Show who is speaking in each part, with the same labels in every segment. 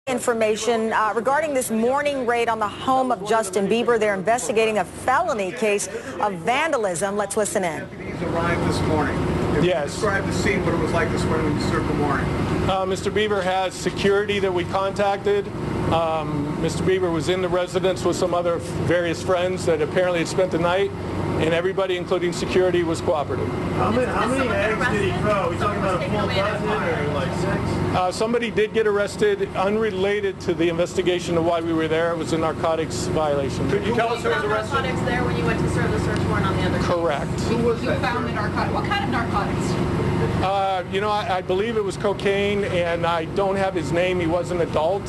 Speaker 1: Information regarding this morning raid on the home of Justin Bieber. They're investigating a felony case of vandalism. Let's listen in.
Speaker 2: Deputies arrived this morning.
Speaker 3: Yes.
Speaker 2: Describe the scene, what it was like this morning when you served the warrant.
Speaker 3: Mr. Bieber has security that we contacted. Mr. Bieber was in the residence with some other various friends that apparently had spent the night, and everybody, including security, was cooperative.
Speaker 4: How many eggs did he throw? Are we talking about a full dozen or like 6?
Speaker 3: Somebody did get arrested unrelated to the investigation of why we were there. It was a narcotics violation.
Speaker 4: Could you tell us who was arrested?
Speaker 5: Narcotics there when you went to serve the search warrant on the other case?
Speaker 3: Correct.
Speaker 4: Who was that?
Speaker 5: You found the narcotics. What kind of narcotics?
Speaker 3: I believe it was cocaine, and I don't have his name. He was an adult.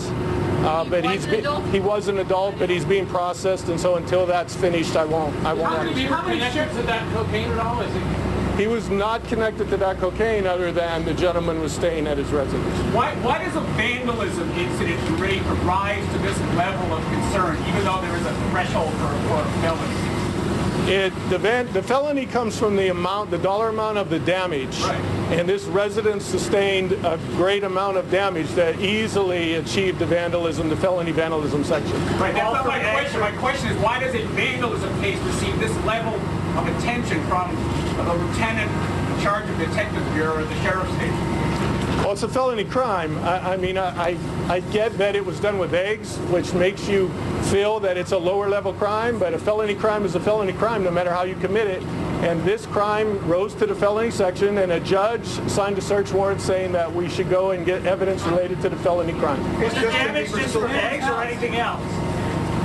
Speaker 3: He was an adult, but he's being processed, and so until that's finished, I won't have his
Speaker 6: How many ships of that cocaine at all?
Speaker 3: He was not connected to that cocaine other than the gentleman was staying at his residence.
Speaker 6: Why does a vandalism incident rate rise to this level of concern, even though there is a threshold for felony?
Speaker 3: The felony comes from the dollar amount of the damage,
Speaker 6: right.
Speaker 3: And this residence sustained a great amount of damage that easily achieved the felony vandalism section.
Speaker 6: Right, that's not my question. My question is, why does a vandalism case receive this level of attention from the lieutenant in charge of the detective bureau or the sheriff's station?
Speaker 3: Well, it's a felony crime. I get that it was done with eggs, which makes you feel that it's a lower level crime, but a felony crime is a felony crime no matter how you commit it. And this crime rose to the felony section, and a judge signed a search warrant saying that we should go and get evidence related to the felony crime.
Speaker 6: Was the damage just from eggs or anything else?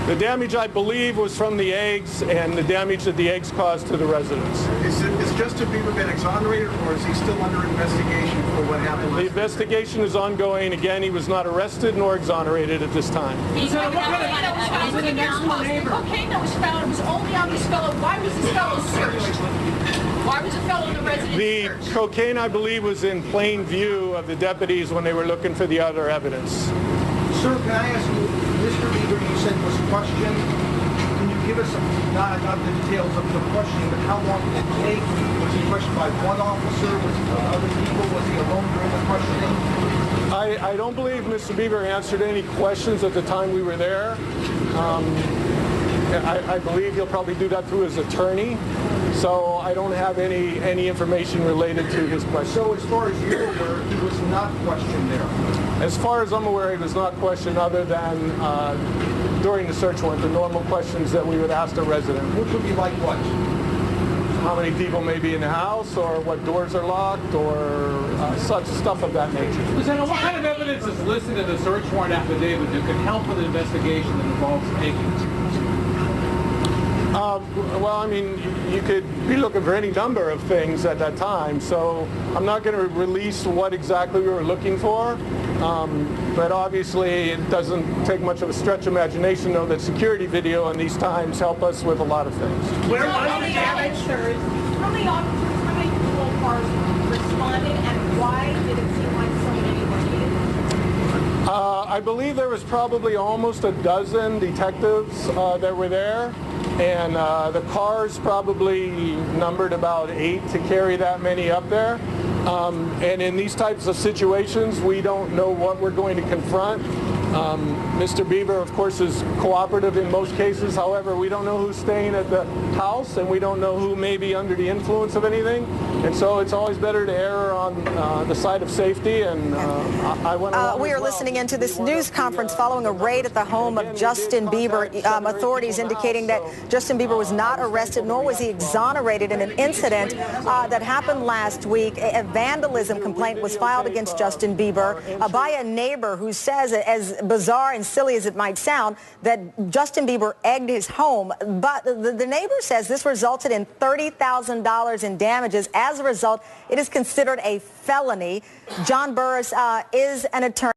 Speaker 3: The damage, I believe, was from the eggs and the damage that the eggs caused to the residents.
Speaker 2: Is Justin Bieber been exonerated, or is he still under investigation for what happened?
Speaker 3: The investigation is ongoing. Again, he was not arrested nor exonerated at this time.
Speaker 5: So what kind of was the next door neighbor? The cocaine that was found was only on this fellow. Why was this fellow searched? Why was the fellow in the residence searched?
Speaker 3: The cocaine, I believe, was in plain view of the deputies when they were looking for the other evidence.
Speaker 4: Sir, can I ask you, Mr. Bieber, you said was questioned. Can you give us not the details of the questioning, but how long did it take? Was he questioned by one officer? Was he with other people? Was he alone during the questioning?
Speaker 3: I don't believe Mr. Bieber answered any questions at the time we were there. I believe he'll probably do that through his attorney. So I don't have any information related to his question.
Speaker 4: So as far as you're aware, he was not questioned there?
Speaker 3: As far as I'm aware, he was not questioned other than during the search warrant, the normal questions that we would ask a resident.
Speaker 4: Which would be like what?
Speaker 3: How many people may be in the house, or what doors are locked, or such stuff of that nature.
Speaker 6: Lieutenant, what kind of evidence is listed in the search warrant affidavit that could help with an investigation that involves eggs?
Speaker 3: Well, I mean, you could be looking for any number of things at that time, so I'm not going to release what exactly we were looking for, but obviously it doesn't take much of a stretch imagination to know that security video in these times help us with a lot of things.
Speaker 5: Where was the damage? How many officers, how many patrol cars responded, and why did it seem like so many were needed?
Speaker 3: I believe there was probably almost a dozen detectives that were there. And the cars probably numbered about 8 to carry that many up there. And in these types of situations, we don't know what we're going to confront. Mr. Bieber, of course, is cooperative in most cases. However, we don't know who's staying at the house, and we don't know who may be under the influence of anything. And so it's always better to err on the side of safety. And I went along
Speaker 1: we are listening into this news conference following a raid at the home of Justin Bieber. Authorities indicating that Justin Bieber was not arrested, nor was he exonerated in an incident that happened last week. A vandalism complaint was filed against Justin Bieber by a neighbor who says, as bizarre and silly as it might sound, that Justin Bieber egged his home. But the neighbor says this resulted in $30,000 in damages. As a result, it is considered a felony. John Burris is an attorney.